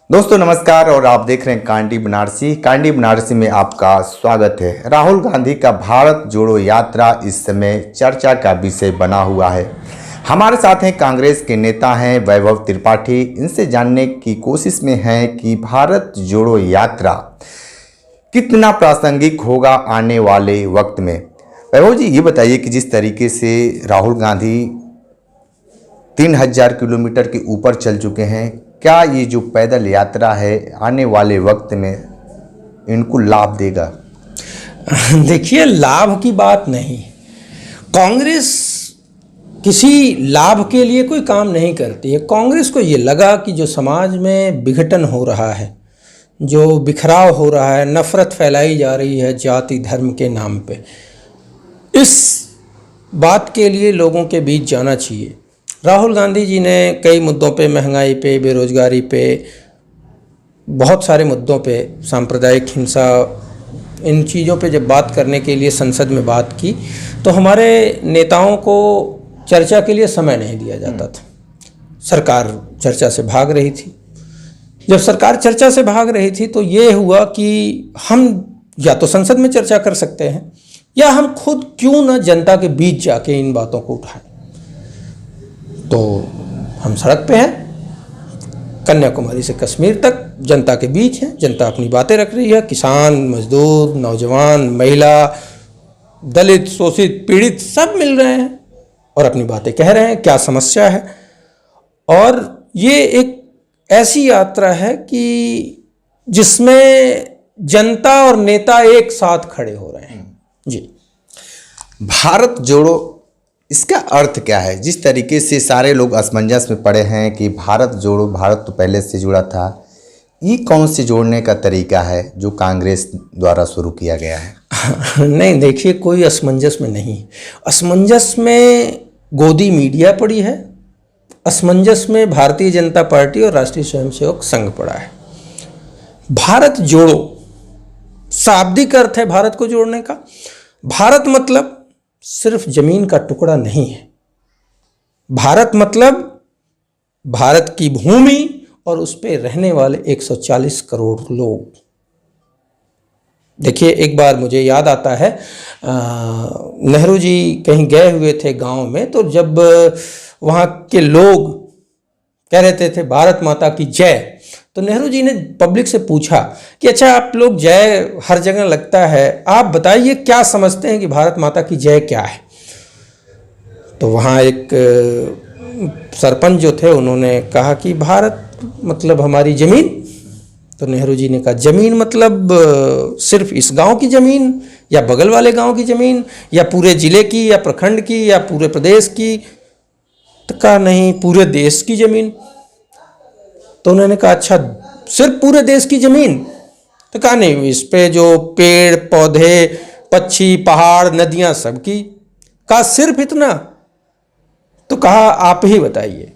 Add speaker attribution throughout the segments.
Speaker 1: दोस्तों नमस्कार और आप देख रहे हैं कांडी बनारसी में आपका स्वागत है। राहुल गांधी का भारत जोड़ो यात्रा इस समय चर्चा का विषय बना हुआ है। हमारे साथ हैं कांग्रेस के नेता हैं वैभव त्रिपाठी। इनसे जानने की कोशिश में हैं कि भारत जोड़ो यात्रा कितना प्रासंगिक होगा आने वाले वक्त में। वैभव जी, ये बताइए कि जिस तरीके से राहुल गांधी 3000 किलोमीटर के ऊपर चल चुके हैं, क्या ये जो पैदल यात्रा है आने वाले वक्त में इनको लाभ देगा?
Speaker 2: देखिए, लाभ की बात नहीं। कांग्रेस किसी लाभ के लिए कोई काम नहीं करती है। कांग्रेस को ये लगा कि जो समाज में विघटन हो रहा है, जो बिखराव हो रहा है, नफरत फैलाई जा रही है जाति धर्म के नाम पे, इस बात के लिए लोगों के बीच जाना चाहिए। राहुल गांधी जी ने कई मुद्दों पे, महंगाई पे, बेरोजगारी पे, बहुत सारे मुद्दों पे, सांप्रदायिक हिंसा, इन चीज़ों पे जब बात करने के लिए संसद में बात की तो हमारे नेताओं को चर्चा के लिए समय नहीं दिया जाता था। सरकार चर्चा से भाग रही थी। जब सरकार चर्चा से भाग रही थी तो ये हुआ कि हम या तो संसद में चर्चा कर सकते हैं या हम खुद क्यों न जनता के बीच जाके इन बातों को उठाएं। तो हम सड़क पे हैं, कन्याकुमारी से कश्मीर तक जनता के बीच हैं। जनता अपनी बातें रख रही है। किसान, मजदूर, नौजवान, महिला, दलित, शोषित, पीड़ित सब मिल रहे हैं और अपनी बातें कह रहे हैं, क्या समस्या है। और ये एक ऐसी यात्रा है कि जिसमें जनता और नेता एक साथ खड़े हो रहे हैं। जी,
Speaker 1: भारत जोड़ो इसका अर्थ क्या है? जिस तरीके से सारे लोग असमंजस में पड़े हैं कि भारत जोड़ो, भारत तो पहले से जुड़ा था, ये कौन से जोड़ने का तरीका है जो कांग्रेस द्वारा शुरू किया गया है?
Speaker 2: नहीं, देखिए, कोई असमंजस में नहीं। असमंजस में गोदी मीडिया पड़ी है, असमंजस में भारतीय जनता पार्टी और राष्ट्रीय स्वयंसेवक संघ पड़ा है। भारत जोड़ो शाब्दिक अर्थ है भारत को जोड़ने का। भारत मतलब सिर्फ जमीन का टुकड़ा नहीं है। भारत मतलब भारत की भूमि और उस पे रहने वाले 140 करोड़ लोग। देखिए, एक बार मुझे याद आता है, नेहरू जी कहीं गए हुए थे गांव में, तो जब वहाँ के लोग कह रहे थे भारत माता की जय, तो नेहरू जी ने पब्लिक से पूछा कि अच्छा, आप लोग जय हर जगह लगता है, आप बताइए क्या समझते हैं कि भारत माता की जय क्या है। तो वहाँ एक सरपंच जो थे उन्होंने कहा कि भारत मतलब हमारी ज़मीन। तो नेहरू जी ने कहा ज़मीन मतलब सिर्फ इस गांव की ज़मीन या बगल वाले गांव की ज़मीन या पूरे ज़िले की या प्रखंड की या पूरे प्रदेश की? तो कहा नहीं, पूरे देश की ज़मीन। तो उन्होंने कहा अच्छा, सिर्फ पूरे देश की ज़मीन? तो कहा नहीं, इस पे जो पेड़ पौधे, पक्षी, पहाड़, नदियाँ सब की। कहा सिर्फ इतना? तो कहा आप ही बताइए।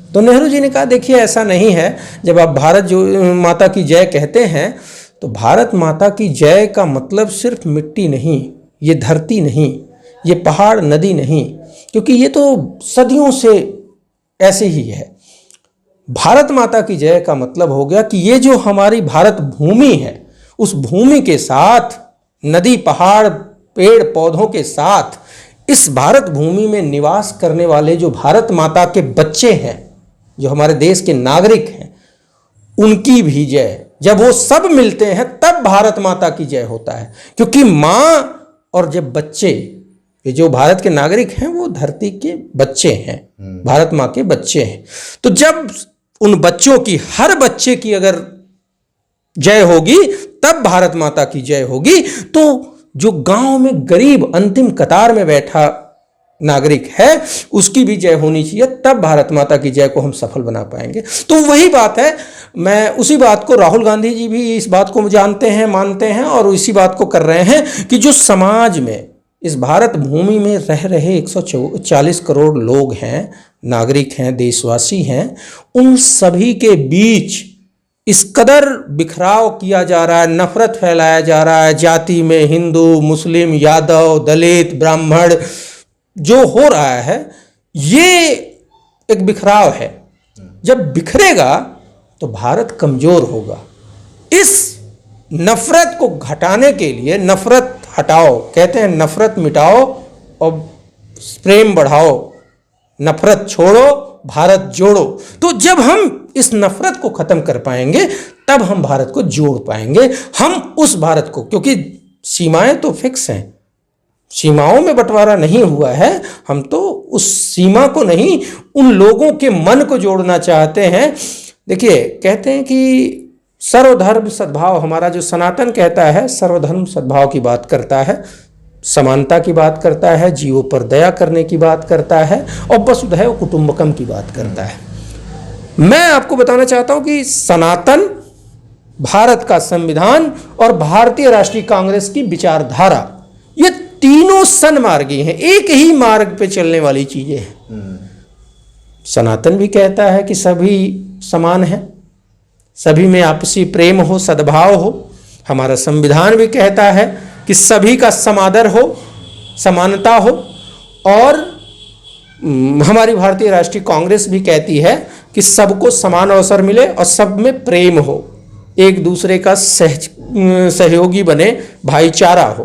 Speaker 2: तो नेहरू जी ने कहा देखिए, ऐसा नहीं है। जब आप भारत जो माता की जय कहते हैं तो भारत माता की जय का मतलब सिर्फ मिट्टी नहीं, ये धरती नहीं, ये पहाड़ नदी नहीं, क्योंकि ये तो सदियों से ऐसे ही है। भारत माता की जय का मतलब हो गया कि ये जो हमारी भारत भूमि है, उस भूमि के साथ नदी, पहाड़, पेड़ पौधों के साथ इस भारत भूमि में निवास करने वाले जो भारत माता के बच्चे हैं, जो हमारे देश के नागरिक हैं, उनकी भी जय। जब वो सब मिलते हैं तब भारत माता की जय होता है, क्योंकि माँ और जब बच्चे, ये जो भारत के नागरिक हैं वो धरती के बच्चे हैं, भारत माँ के बच्चे हैं। तो जब उन बच्चों की, हर बच्चे की अगर जय होगी तब भारत माता की जय होगी। तो जो गांव में गरीब अंतिम कतार में बैठा नागरिक है उसकी भी जय होनी चाहिए, तब भारत माता की जय को हम सफल बना पाएंगे। तो वही बात है, मैं उसी बात को, राहुल गांधी जी भी इस बात को जानते हैं, मानते हैं और इसी बात को कर रहे हैं कि जो समाज में, इस भारत भूमि में रह रहे 140 करोड़ लोग हैं, नागरिक हैं, देशवासी हैं, उन सभी के बीच इस कदर बिखराव किया जा रहा है, नफरत फैलाया जा रहा है, जाति में हिंदू, मुस्लिम, यादव, दलित, ब्राह्मण जो हो रहा है, ये एक बिखराव है। जब बिखरेगा तो भारत कमज़ोर होगा। इस नफ़रत को घटाने के लिए, नफ़रत हटाओ, कहते हैं नफ़रत मिटाओ और प्रेम बढ़ाओ, नफ़रत छोड़ो भारत जोड़ो। तो जब हम इस नफ़रत को ख़त्म कर पाएंगे तब हम भारत को जोड़ पाएंगे। हम उस भारत को, क्योंकि सीमाएं तो फिक्स हैं, सीमाओं में बंटवारा नहीं हुआ है, हम तो उस सीमा को नहीं, उन लोगों के मन को जोड़ना चाहते हैं। देखिए, कहते हैं कि सर्वधर्म सद्भाव, हमारा जो सनातन कहता है सर्वधर्म सद्भाव की बात करता है, समानता की बात करता है, जीवों पर दया करने की बात करता है और वसुधैव कुटुंबकम की बात करता है। मैं आपको बताना चाहता हूं कि सनातन, भारत का संविधान और भारतीय राष्ट्रीय कांग्रेस की विचारधारा, ये तीनों सन्मार्गी हैं, एक ही मार्ग पे चलने वाली चीजें हैं। सनातन भी कहता है कि सभी समान हैं, सभी में आपसी प्रेम हो, सद्भाव हो। हमारा संविधान भी कहता है कि सभी का समादर हो, समानता हो। और हमारी भारतीय राष्ट्रीय कांग्रेस भी कहती है कि सबको समान अवसर मिले और सब में प्रेम हो, एक दूसरे का सहयोगी बने, भाईचारा हो।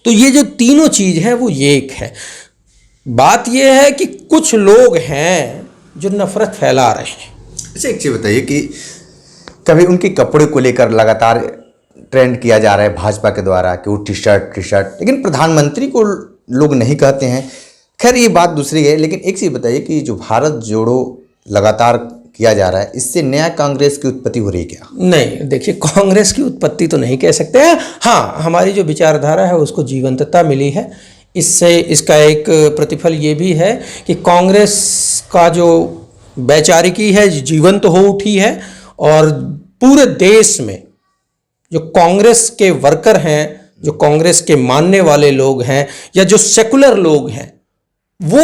Speaker 2: तो ये जो तीनों चीज़ हैं वो ये एक है। बात ये है कि कुछ लोग हैं जो नफरत फैला रहे हैं।
Speaker 1: अच्छा, एक चीज़ बताइए कि कभी उनके कपड़े को लेकर लगातार ट्रेंड किया जा रहा है भाजपा के द्वारा कि वो टी शर्ट, लेकिन प्रधानमंत्री को लोग नहीं कहते हैं। खैर, ये बात दूसरी है, लेकिन एक चीज़ बताइए कि जो भारत जोड़ो लगातार किया जा रहा है, इससे नया कांग्रेस की उत्पत्ति हो रही है क्या?
Speaker 2: नहीं, देखिए, कांग्रेस की उत्पत्ति तो नहीं कह सकते हैं। हाँ, हमारी जो विचारधारा है उसको जीवंतता मिली है। इससे इसका एक प्रतिफल ये भी है कि कांग्रेस का जो वैचारिकी है जीवंत हो उठी है और पूरे देश में जो कांग्रेस के वर्कर हैं, जो कांग्रेस के मानने वाले लोग हैं या जो सेकुलर लोग हैं, वो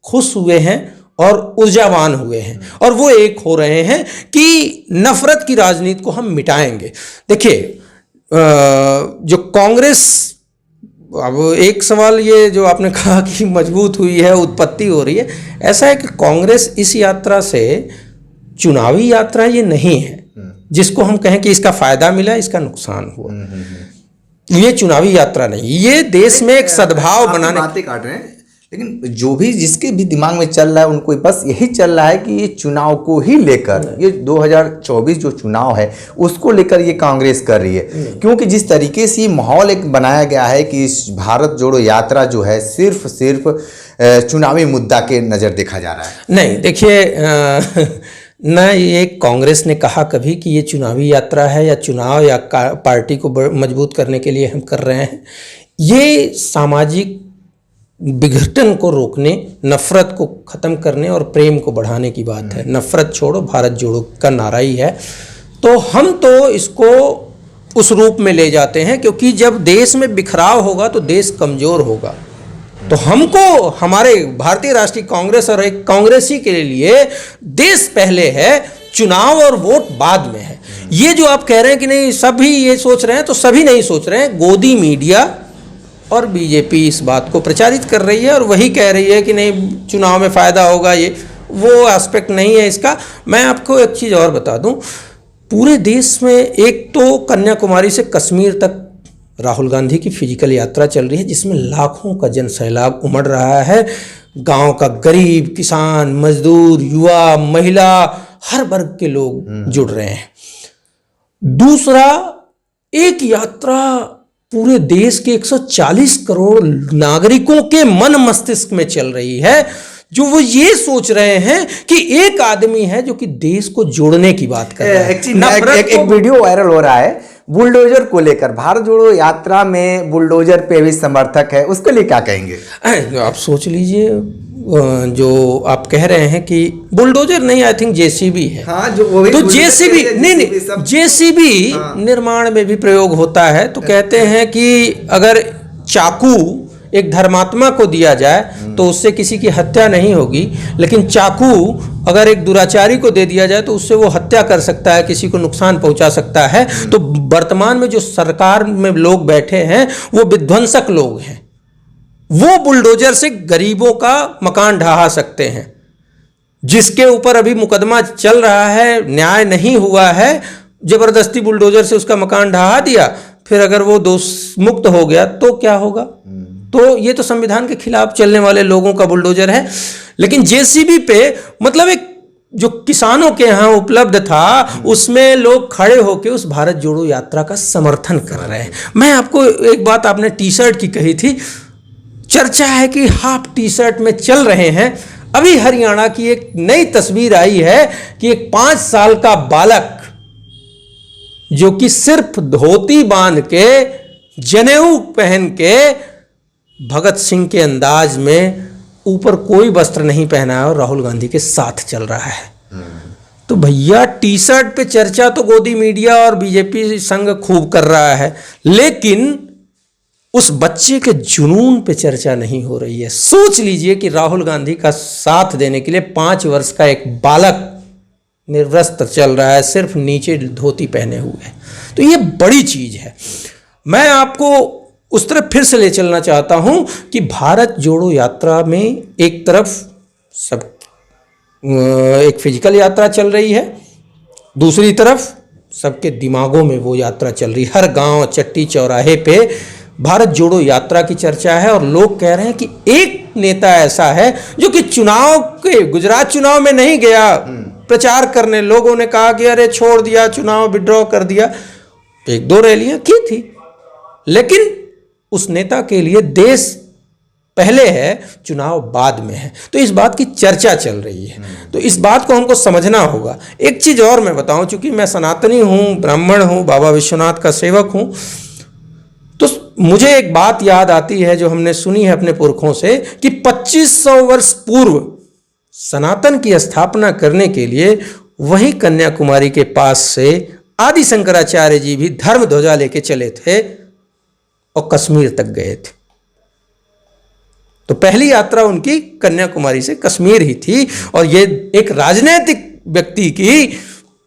Speaker 2: खुश हुए हैं और ऊर्जावान हुए हैं और वो एक हो रहे हैं कि नफरत की राजनीति को हम मिटाएंगे। देखिए, जो कांग्रेस, अब एक सवाल ये जो आपने कहा कि मजबूत हुई है, उत्पत्ति हो रही है, ऐसा है कि कांग्रेस इस यात्रा से, चुनावी यात्रा ये नहीं है जिसको हम कहें कि इसका फायदा मिला, इसका नुकसान हुआ। ये चुनावी यात्रा नहीं, ये देश में एक सद्भाव बनाने।
Speaker 1: बातें काट रहे हैं, लेकिन जो भी जिसके भी दिमाग में चल रहा है उनको बस यही चल रहा है कि ये चुनाव को ही लेकर, ये 2024 जो चुनाव है उसको लेकर ये कांग्रेस कर रही है। क्योंकि जिस तरीके से ये माहौल एक बनाया गया है कि इस भारत जोड़ो यात्रा जो है सिर्फ चुनावी मुद्दा के नज़र देखा जा रहा है।
Speaker 2: नहीं, देखिए, न ये कांग्रेस ने कहा कभी कि ये चुनावी यात्रा है या चुनाव या पार्टी को मजबूत करने के लिए हम कर रहे हैं। ये सामाजिक विघटन को रोकने, नफरत को ख़त्म करने और प्रेम को बढ़ाने की बात है। नफरत छोड़ो भारत जोड़ो का नारा ही है। तो हम तो इसको उस रूप में ले जाते हैं, क्योंकि जब देश में बिखराव होगा तो देश कमज़ोर होगा। तो हमको, हमारे भारतीय राष्ट्रीय कांग्रेस और एक कांग्रेसी के लिए देश पहले है, चुनाव और वोट बाद में है। ये जो आप कह रहे हैं कि नहीं सभी ये सोच रहे हैं, तो सभी नहीं सोच रहे हैं। गोदी मीडिया और बीजेपी इस बात को प्रचारित कर रही है और वही कह रही है कि नहीं चुनाव में फ़ायदा होगा, ये वो एस्पेक्ट नहीं है इसका। मैं आपको एक चीज़ और बता दूं, पूरे देश में एक तो कन्याकुमारी से कश्मीर तक राहुल गांधी की फिजिकल यात्रा चल रही है, जिसमें लाखों का जन सैलाब उमड़ रहा है। गांव का गरीब, किसान, मजदूर, युवा, महिला, हर वर्ग के लोग जुड़ रहे हैं। दूसरा, एक यात्रा पूरे देश के 140 करोड़ नागरिकों के मन मस्तिष्क में चल रही है, जो वो ये सोच रहे हैं कि एक आदमी है जो कि देश को जोड़ने की बात कर रहा है।
Speaker 1: एक वीडियो वायरल हो रहा है बुलडोजर को लेकर, भारत जोड़ो यात्रा में बुलडोजर पे भी समर्थक है, उसके लिए क्या कहेंगे?
Speaker 2: आप सोच लीजिए, जो आप कह रहे हैं कि बुलडोजर नहीं, आई थिंक जेसीबी है।
Speaker 1: हाँ, जो वो भी
Speaker 2: तो जेसीबी नहीं, जेसीबी निर्माण में भी प्रयोग होता है। तो कहते हैं कि अगर चाकू एक धर्मात्मा को दिया जाए तो उससे किसी की हत्या नहीं होगी, लेकिन चाकू अगर एक दुराचारी को दे दिया जाए तो उससे वो हत्या कर सकता है, किसी को नुकसान पहुंचा सकता है। तो वर्तमान में जो सरकार में लोग बैठे हैं वो विध्वंसक लोग हैं। वो बुलडोजर से गरीबों का मकान ढहा सकते हैं, जिसके ऊपर अभी मुकदमा चल रहा है, न्याय नहीं हुआ है, जबरदस्ती बुलडोजर से उसका मकान ढहा दिया, फिर अगर वो दोष मुक्त हो गया तो क्या होगा? तो ये तो संविधान के खिलाफ चलने वाले लोगों का बुलडोजर है। लेकिन जेसीबी पे मतलब एक जो किसानों के यहाँ उपलब्ध था, उसमें लोग खड़े होकर उस भारत जोड़ो यात्रा का समर्थन कर रहे हैं। मैं आपको एक बात, आपने टी शर्ट की कही थी, चर्चा है कि हाफ टी शर्ट में चल रहे हैं। अभी हरियाणा की एक नई तस्वीर आई है कि एक 5 साल का बालक जो कि सिर्फ धोती बांध के, जनेऊ पहन के, भगत सिंह के अंदाज में, ऊपर कोई वस्त्र नहीं पहना है और राहुल गांधी के साथ चल रहा है। तो भैया टी शर्ट पे चर्चा तो गोदी मीडिया और बीजेपी संघ खूब कर रहा है, लेकिन उस बच्चे के जुनून पे चर्चा नहीं हो रही है। सोच लीजिए कि राहुल गांधी का साथ देने के लिए 5 वर्ष का एक बालक निर्वस्त्र चल रहा है, सिर्फ नीचे धोती पहने हुए। तो ये बड़ी चीज है। मैं आपको उस तरफ फिर से ले चलना चाहता हूं कि भारत जोड़ो यात्रा में एक तरफ सब एक फिजिकल यात्रा चल रही है, दूसरी तरफ सबके दिमागों में वो यात्रा चल रही है। हर गांव, चट्टी चौराहे पे भारत जोड़ो यात्रा की चर्चा है और लोग कह रहे हैं कि एक नेता ऐसा है जो कि चुनाव के, गुजरात चुनाव में नहीं गया प्रचार करने। लोगों ने कहा कि अरे छोड़ दिया, चुनाव विड्रॉ कर दिया। 1-2 रैलियां की थी, लेकिन उस नेता के लिए देश पहले है, चुनाव बाद में है। तो इस बात की चर्चा चल रही है, तो इस बात को हमको समझना होगा। एक चीज और मैं बताऊं, चूंकि मैं सनातनी हूं, ब्राह्मण हूं, बाबा विश्वनाथ का सेवक हूं, तो मुझे एक बात याद आती है जो हमने सुनी है अपने पुरखों से कि 2500 वर्ष पूर्व सनातन की स्थापना करने के लिए वही कन्याकुमारी के पास से आदि शंकराचार्य जी भी धर्म ध्वजा लेके चले थे और कश्मीर तक गए थे। तो पहली यात्रा उनकी कन्याकुमारी से कश्मीर ही थी। और ये एक राजनीतिक व्यक्ति की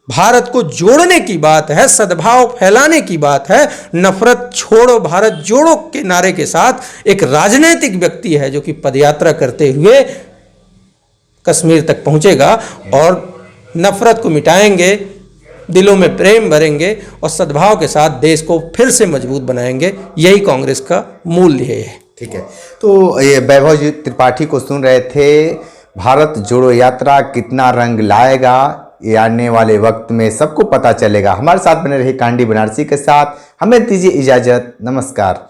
Speaker 2: भारत को जोड़ने की बात है, सद्भाव फैलाने की बात है, नफरत छोड़ो भारत जोड़ो के नारे के साथ एक राजनीतिक व्यक्ति है जो कि पदयात्रा करते हुए कश्मीर तक पहुंचेगा और नफरत को मिटाएंगे, दिलों में प्रेम भरेंगे और सद्भाव के साथ देश को फिर से मजबूत बनाएंगे। यही कांग्रेस का मूल ध्येय है।
Speaker 1: ठीक है, तो ये वैभव जी त्रिपाठी को सुन रहे थे। भारत जोड़ो यात्रा कितना रंग लाएगा, ये आने वाले वक्त में सबको पता चलेगा। हमारे साथ बने रहे कांडी बनारसी के साथ। हमें दीजिए इजाजत, नमस्कार।